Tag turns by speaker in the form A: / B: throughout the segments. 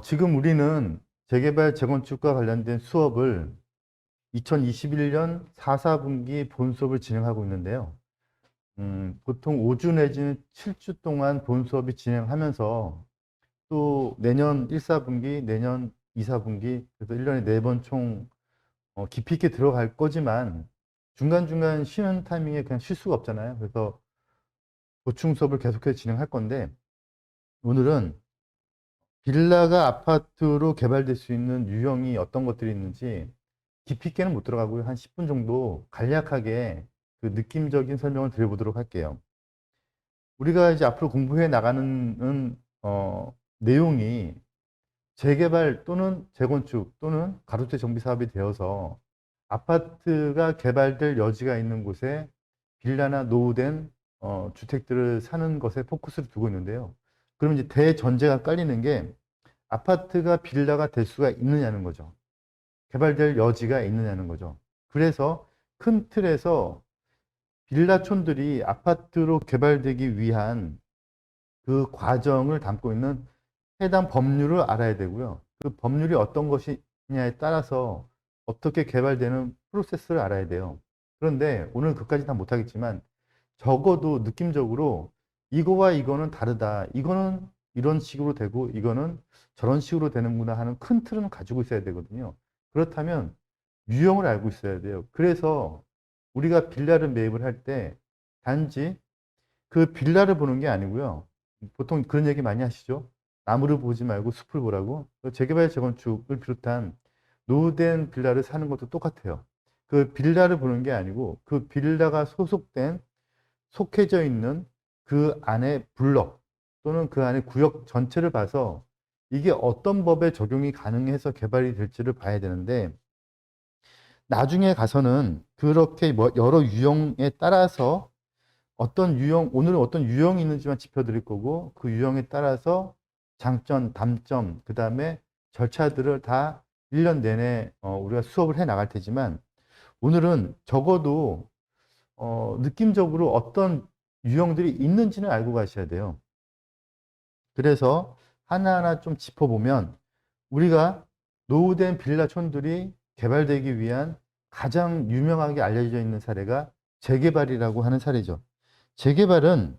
A: 지금 우리는 재개발, 재건축과 관련된 수업을 2021년 4, 4분기 본 수업을 진행하고 있는데요. 보통 5주 내지는 7주 동안 본 수업이 진행하면서 또 내년 1, 4분기, 내년 2, 4분기, 그래서 1년에 4번 총 깊이 있게 들어갈 거지만 중간중간 쉬는 타이밍에 그냥 쉴 수가 없잖아요. 그래서 보충 수업을 계속해서 진행할 건데 오늘은 빌라가 아파트로 개발될 수 있는 유형이 어떤 것들이 있는지 깊이 있게는 못 들어가고요. 한 10분 정도 간략하게 그 느낌적인 설명을 드려보도록 할게요. 우리가 이제 앞으로 공부해 나가는 내용이 재개발 또는 재건축 또는 가로채 정비 사업이 되어서 아파트가 개발될 여지가 있는 곳에 빌라나 노후된 주택들을 사는 것에 포커스를 두고 있는데요. 그럼 이제 대전제가 깔리는 게 아파트가 빌라가 될 수가 있느냐는 거죠. 개발될 여지가 있느냐는 거죠. 그래서 큰 틀에서 빌라촌들이 아파트로 개발되기 위한 그 과정을 담고 있는 해당 법률을 알아야 되고요. 그 법률이 어떤 것이냐에 따라서 어떻게 개발되는 프로세스를 알아야 돼요. 그런데 오늘 그까지 다 못하겠지만 적어도 느낌적으로 이거와 이거는 다르다. 이거는 이런 식으로 되고 이거는 저런 식으로 되는구나 하는 큰 틀은 가지고 있어야 되거든요. 그렇다면 유형을 알고 있어야 돼요. 그래서 우리가 빌라를 매입을 할 때 단지 그 빌라를 보는 게 아니고요. 보통 그런 얘기 많이 하시죠. 나무를 보지 말고 숲을 보라고. 재개발, 재건축을 비롯한 노후된 빌라를 사는 것도 똑같아요. 그 빌라를 보는 게 아니고 그 빌라가 속해져 있는 그 안에 블록 또는 그 안에 구역 전체를 봐서 이게 어떤 법에 적용이 가능해서 개발이 될지를 봐야 되는데 나중에 가서는 그렇게 뭐 여러 유형에 따라서 오늘은 어떤 유형이 있는지만 짚어드릴 거고 그 유형에 따라서 장점, 단점, 그 다음에 절차들을 다 1년 내내 우리가 수업을 해 나갈 테지만 오늘은 적어도 느낌적으로 어떤 유형들이 있는지는 알고 가셔야 돼요. 그래서 하나하나 좀 짚어보면 우리가 노후된 빌라촌들이 개발되기 위한 가장 유명하게 알려져 있는 사례가 재개발이라고 하는 사례죠. 재개발은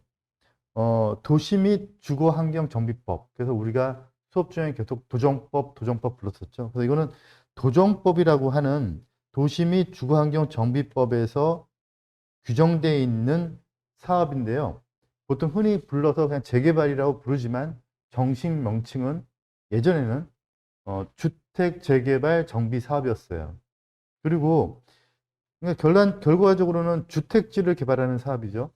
A: 도시 및 주거환경정비법. 그래서 우리가 수업 중에 계속 도정법 불렀었죠. 그래서 이거는 도정법이라고 하는 도시 및 주거환경정비법에서 규정되어 있는 사업인데요. 보통 흔히 불러서 그냥 재개발이라고 부르지만 정식 명칭은 예전에는 주택 재개발 정비 사업이었어요. 그리고 그러니까 결과적으로는 주택지를 개발하는 사업이죠.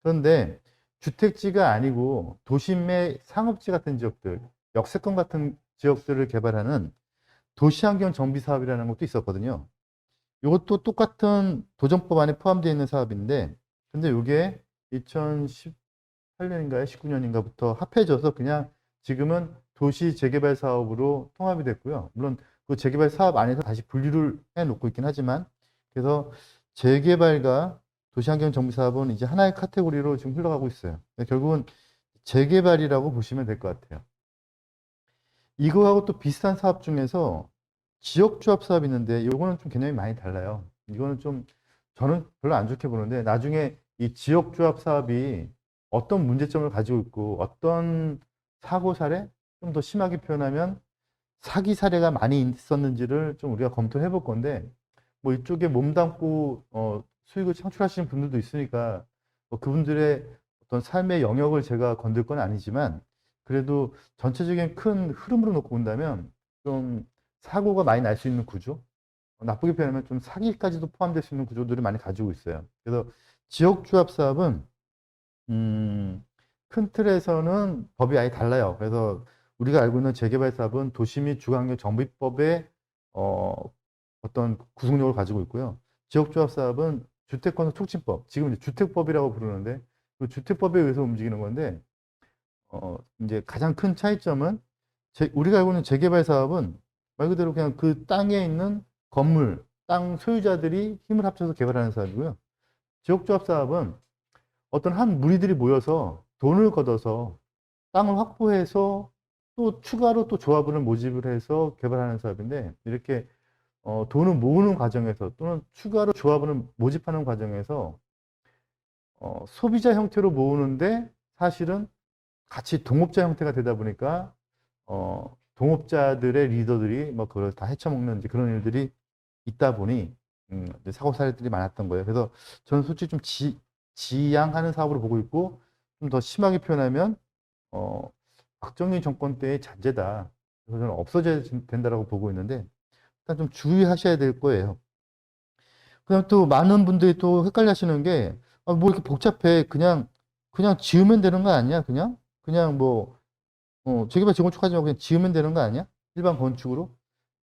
A: 그런데 주택지가 아니고 도심의 상업지 같은 지역들, 역세권 같은 지역들을 개발하는 도시환경 정비 사업이라는 것도 있었거든요. 이것도 똑같은 도정법 안에 포함되어 있는 사업인데, 근데 이게 2018년인가요? 19년인가부터 합해져서 그냥 지금은 도시 재개발 사업으로 통합이 됐고요. 물론 그 재개발 사업 안에서 다시 분류를 해 놓고 있긴 하지만, 그래서 재개발과 도시환경 정비 사업은 이제 하나의 카테고리로 지금 흘러가고 있어요. 결국은 재개발이라고 보시면 될 것 같아요. 이거하고 또 비슷한 사업 중에서 지역조합 사업이 있는데 이거는 좀 개념이 많이 달라요. 이거는 좀 저는 별로 안 좋게 보는데 나중에 이 지역조합 사업이 어떤 문제점을 가지고 있고 어떤 사고 사례, 좀 더 심하게 표현하면 사기 사례가 많이 있었는지를 좀 우리가 검토해 볼 건데 뭐 이쪽에 몸담고 수익을 창출하시는 분들도 있으니까 뭐 그분들의 어떤 삶의 영역을 제가 건들 건 아니지만 그래도 전체적인 큰 흐름으로 놓고 본다면 좀 사고가 많이 날 수 있는 구조, 나쁘게 표현하면 좀 사기까지도 포함될 수 있는 구조들을 많이 가지고 있어요. 그래서 지역조합 사업은 큰 틀에서는 법이 아예 달라요. 그래서 우리가 알고 있는 재개발 사업은 도시 및 주거환경 정비법의 어, 어떤 구속력을 가지고 있고요. 지역조합 사업은 주택건설 촉진법, 지금 이제 주택법이라고 부르는데 그 주택법에 의해서 움직이는 건데 이제 가장 큰 차이점은 우리가 알고 있는 재개발 사업은 말 그대로 그냥 그 땅에 있는 건물, 땅 소유자들이 힘을 합쳐서 개발하는 사업이고요. 지역조합 사업은 어떤 한 무리들이 모여서 돈을 걷어서 땅을 확보해서 또 추가로 또 조합원을 모집을 해서 개발하는 사업인데 이렇게 돈을 모으는 과정에서 또는 추가로 조합원을 모집하는 과정에서 소비자 형태로 모으는데 사실은 같이 동업자 형태가 되다 보니까 동업자들의 리더들이 뭐 그걸 다 헤쳐먹는 이제 그런 일들이 있다 보니 이제 사고 사례들이 많았던 거예요. 그래서 저는 솔직히 좀 지양하는 사업으로 보고 있고 좀 더 심하게 표현하면 어, 박정희 정권 때의 잔재다. 그래서 저는 없어져야 된다라고 보고 있는데 일단 좀 주의하셔야 될 거예요. 그다음 또 많은 분들이 또 헷갈려 하시는 게, 뭐 이렇게 복잡해. 그냥 지으면 되는 거 아니야? 그냥 뭐, 재개발 재건축하지 말고 그냥 지으면 되는 거 아니야? 일반 건축으로?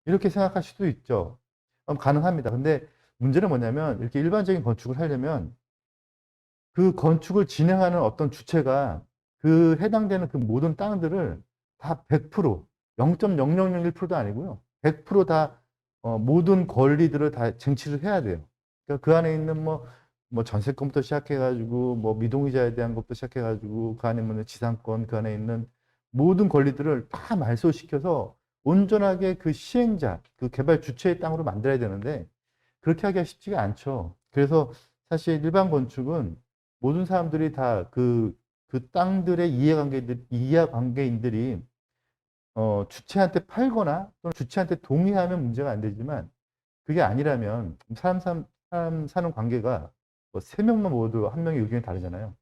A: 이렇게 생각할 수도 있죠. 가능합니다. 근데 문제는 뭐냐면, 이렇게 일반적인 건축을 하려면 그 건축을 진행하는 어떤 주체가 그 해당되는 그 모든 땅들을 다 100%, 0.0001%도 아니고요. 100%다 모든 권리들을 다 쟁취를 해야 돼요. 그러니까 그 안에 있는 뭐 전세권부터 시작해가지고 뭐 미동의자에 대한 것부터 시작해가지고 그 안에 있는 지상권, 그 안에 있는 모든 권리들을 다 말소시켜서 온전하게 그 시행자, 그 개발 주체의 땅으로 만들어야 되는데 그렇게 하기가 쉽지가 않죠. 그래서 사실 일반 건축은 모든 사람들이 다 그 땅들의 이해관계인들이 주체한테 팔거나 또는 주체한테 동의하면 문제가 안 되지만 그게 아니라면 사람 사는 관계가 뭐 세 명만 모여도 한 명의 의견이 다르잖아요.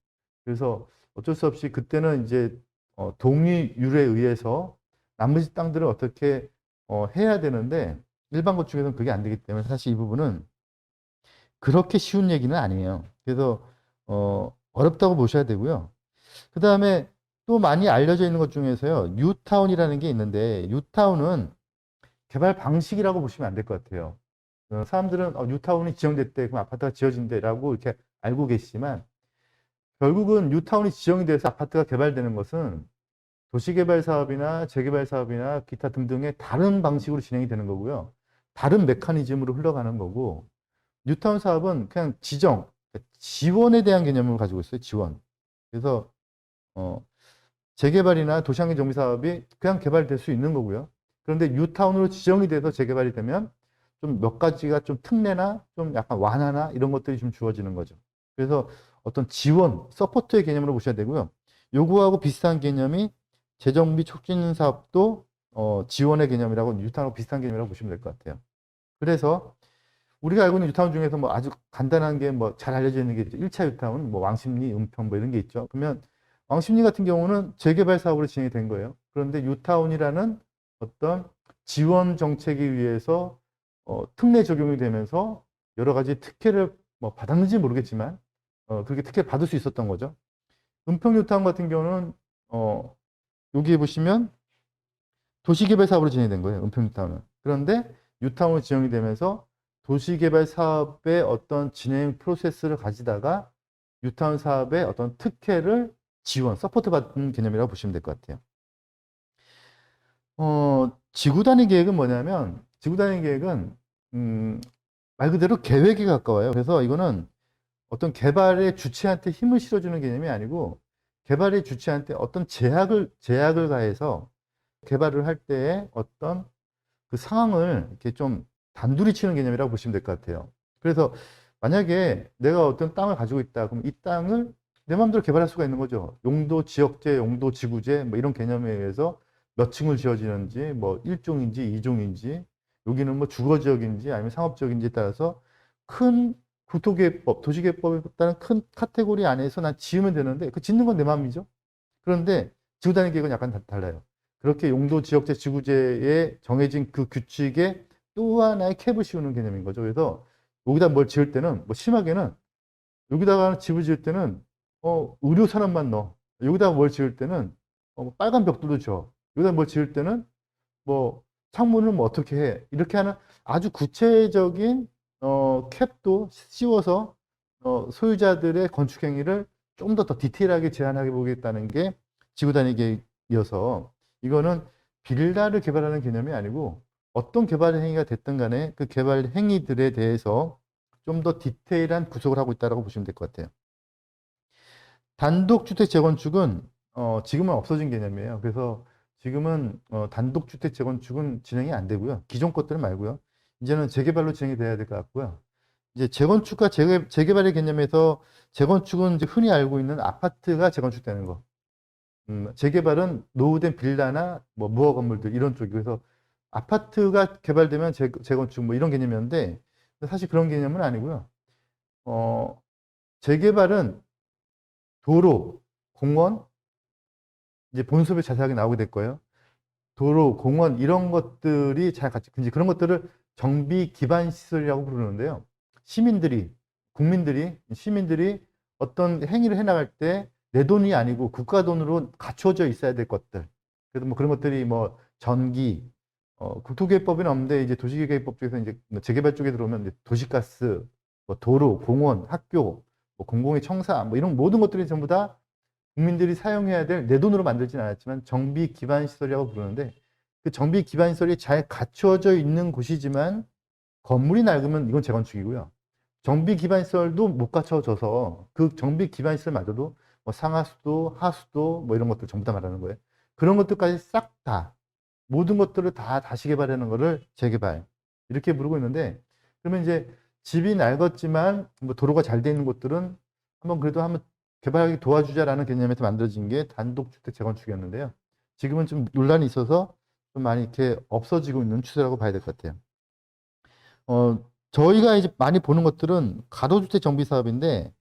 A: 그래서 어쩔 수 없이 그때는 이제 동의율에 의해서 나머지 땅들을 어떻게 해야 되는데 일반 건축에서는 그게 안 되기 때문에 사실 이 부분은 그렇게 쉬운 얘기는 아니에요. 그래서 어렵다고 보셔야 되고요. 그 다음에 또 많이 알려져 있는 것 중에서요, 뉴타운이라는 게 있는데, 뉴타운은 개발 방식이라고 보시면 안 될 것 같아요. 사람들은 뉴타운이 지정됐대, 그럼 아파트가 지어진대라고 이렇게 알고 계시지만, 결국은 뉴타운이 지정이 돼서 아파트가 개발되는 것은 도시개발 사업이나 재개발 사업이나 기타 등등의 다른 방식으로 진행이 되는 거고요. 다른 메커니즘으로 흘러가는 거고, 뉴타운 사업은 그냥 지원에 대한 개념을 가지고 있어요. 지원. 그래서 어, 재개발이나 도시환경 정비 사업이 그냥 개발될 수 있는 거고요. 그런데 뉴타운으로 지정이 돼서 재개발이 되면 좀 몇 가지가 좀 특례나 좀 약간 완화나 이런 것들이 좀 주어지는 거죠. 그래서 어떤 지원, 서포트의 개념으로 보셔야 되고요. 요구하고 비슷한 개념이 재정비 촉진 사업도 지원의 개념이라고 뉴타운하고 비슷한 개념이라고 보시면 될 것 같아요. 그래서 우리가 알고 있는 유타운 중에서 뭐 아주 간단한 게 뭐 잘 알려져 있는 게 있죠. 1차 유타운, 뭐 왕십리, 은평 뭐 이런 게 있죠. 그러면 왕십리 같은 경우는 재개발 사업으로 진행이 된 거예요. 그런데 유타운이라는 어떤 지원 정책에 의해서 특례 적용이 되면서 여러 가지 특혜를 뭐 받았는지 모르겠지만 그렇게 특혜 받을 수 있었던 거죠. 은평 유타운 같은 경우는 여기 보시면 도시개발 사업으로 진행된 거예요. 은평 유타운은. 그런데 유타운으로 지정이 되면서 도시개발 사업의 어떤 진행 프로세스를 가지다가 유타운 사업의 어떤 특혜를 서포트 받는 개념이라고 보시면 될 것 같아요. 지구 단위 계획은 뭐냐면, 지구 단위 계획은, 말 그대로 계획에 가까워요. 그래서 이거는 어떤 개발의 주체한테 힘을 실어주는 개념이 아니고, 개발의 주체한테 어떤 제약을 가해서 개발을 할 때에 어떤 그 상황을 이렇게 좀 단둘이 치는 개념이라고 보시면 될 것 같아요. 그래서 만약에 내가 어떤 땅을 가지고 있다. 그럼 이 땅을 내 마음대로 개발할 수가 있는 거죠. 용도 지역제, 용도 지구제 뭐 이런 개념에 의해서 몇 층을 지어지는지 뭐 1종인지 2종인지 여기는 뭐 주거지역인지 아니면 상업지역인지에 따라서 큰 국토계획법, 도시계획법에 따른 큰 카테고리 안에서 난 지으면 되는데 그 짓는 건 내 마음이죠. 그런데 지구단위 계획은 약간 달라요. 그렇게 용도 지역제 지구제에 정해진 그 규칙에 또 하나의 캡을 씌우는 개념인 거죠. 그래서 여기다 뭘 지을 때는 뭐 심하게는 여기다가 집을 지을 때는 의료 산업만 넣어. 여기다가 뭘 지을 때는 뭐 빨간 벽돌도 줘. 여기다 뭘 지을 때는 뭐 창문을 뭐 어떻게 해. 이렇게 하는 아주 구체적인 캡도 씌워서 소유자들의 건축 행위를 좀 더 디테일하게 제한하게 보겠다는 게 지구 단위 계획이어서 이거는 빌라를 개발하는 개념이 아니고 어떤 개발 행위가 됐든 간에 그 개발 행위들에 대해서 좀 더 디테일한 구속을 하고 있다고 보시면 될 것 같아요. 단독주택 재건축은 지금은 없어진 개념이에요. 그래서 지금은 단독주택 재건축은 진행이 안 되고요. 기존 것들은 말고요. 이제는 재개발로 진행이 돼야 될 것 같고요. 이제 재건축과 재개발의 개념에서 재건축은 이제 흔히 알고 있는 아파트가 재건축되는 거. 재개발은 노후된 빌라나 뭐 무허 건물들 이런 쪽이 그래서 아파트가 개발되면 재건축 뭐 이런 개념이었는데 사실 그런 개념은 아니고요. 재개발은 도로, 공원, 이제 본수업에 자세하게 나오게 될 거예요. 도로, 공원 이런 것들이 잘 같이 이제 그런 것들을 정비 기반 시설이라고 부르는데요. 시민들이 어떤 행위를 해나갈 때 내 돈이 아니고 국가 돈으로 갖춰져 있어야 될 것들. 그래서 뭐 그런 것들이 뭐 전기, 국토계획법에는 없는데 이제 도시계획법 쪽에서 이제 뭐 재개발 쪽에 들어오면 이제 도시가스, 뭐 도로, 공원, 학교, 뭐 공공의 청사, 뭐 이런 모든 것들이 전부 다 국민들이 사용해야 될 내 돈으로 만들진 않았지만 정비 기반 시설이라고 부르는데 그 정비 기반 시설이 잘 갖추어져 있는 곳이지만 건물이 낡으면 이건 재건축이고요. 정비 기반 시설도 못 갖춰져서 그 정비 기반 시설마저도 뭐 상하수도, 하수도 뭐 이런 것들 전부 다 말하는 거예요. 그런 것들까지 싹 다 모든 것들을 다 다시 개발하는 거를 재개발 이렇게 부르고 있는데 그러면 이제 집이 낡았지만 뭐 도로가 잘 돼 있는 곳들은 한번 개발하기 도와주자라는 개념에서 만들어진 게 단독주택 재건축이었는데요. 지금은 좀 논란이 있어서 좀 많이 이렇게 없어지고 있는 추세라고 봐야 될 것 같아요. 저희가 이제 많이 보는 것들은 가로주택 정비 사업인데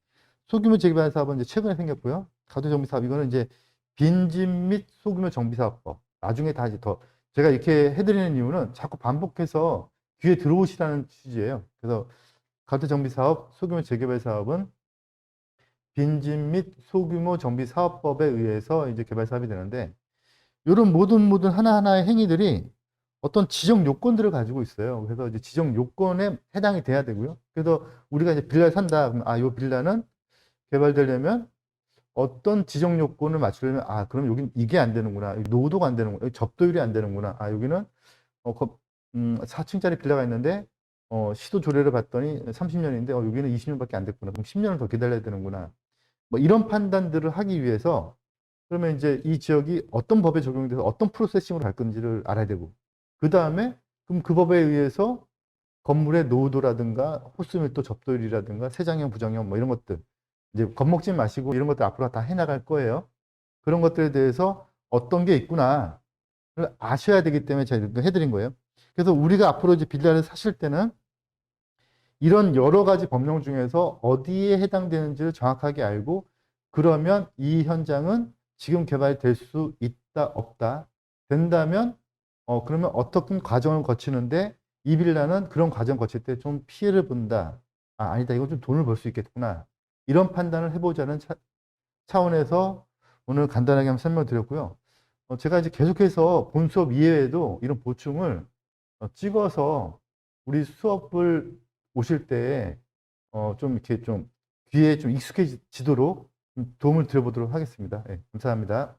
A: 소규모 재개발 사업은 이제 최근에 생겼고요. 가도 정비 사업 이거는 이제 빈집 및 소규모 정비 사업법. 나중에 다 이제 더 제가 이렇게 해드리는 이유는 자꾸 반복해서 귀에 들어오시라는 취지예요. 그래서 가도 정비 사업, 소규모 재개발 사업은 빈집 및 소규모 정비 사업법에 의해서 이제 개발 사업이 되는데 이런 모든 하나하나의 행위들이 어떤 지정 요건들을 가지고 있어요. 그래서 이제 지정 요건에 해당이 돼야 되고요. 그래서 우리가 이제 빌라를 산다. 그러면 이 빌라는 개발되려면 어떤 지정 요건을 맞추려면 그럼 여긴 이게 안 되는구나. 노후도가 안 되는구나. 접도율이 안 되는구나. 여기는 4층짜리 빌라가 있는데 시도 조례를 봤더니 30년인데 여기는 20년밖에 안 됐구나. 그럼 10년을 더 기다려야 되는구나. 뭐 이런 판단들을 하기 위해서 그러면 이제 이 지역이 어떤 법에 적용돼서 어떤 프로세싱으로 갈 건지를 알아야 되고 그 다음에 그럼 그 법에 의해서 건물의 노후도라든가 호수밀도 접도율이라든가 세장형 부정형 뭐 이런 것들 이제 겁먹지 마시고 이런 것들 앞으로 다 해나갈 거예요. 그런 것들에 대해서 어떤 게 있구나를 아셔야 되기 때문에 제가 이렇게 해드린 거예요. 그래서 우리가 앞으로 이제 빌라를 사실 때는 이런 여러 가지 법령 중에서 어디에 해당되는지를 정확하게 알고 그러면 이 현장은 지금 개발될 수 있다 없다 된다면 그러면 어떤 과정을 거치는데 이 빌라는 그런 과정 거칠 때 좀 피해를 본다. 아니다. 이건 좀 돈을 벌 수 있겠구나. 이런 판단을 해보자는 차원에서 오늘 간단하게 한번 설명드렸고요. 제가 이제 계속해서 본 수업 이외에도 이런 보충을 찍어서 우리 수업을 오실 때 좀 이렇게 좀 귀에 좀 익숙해지도록 도움을 드려보도록 하겠습니다. 네, 감사합니다.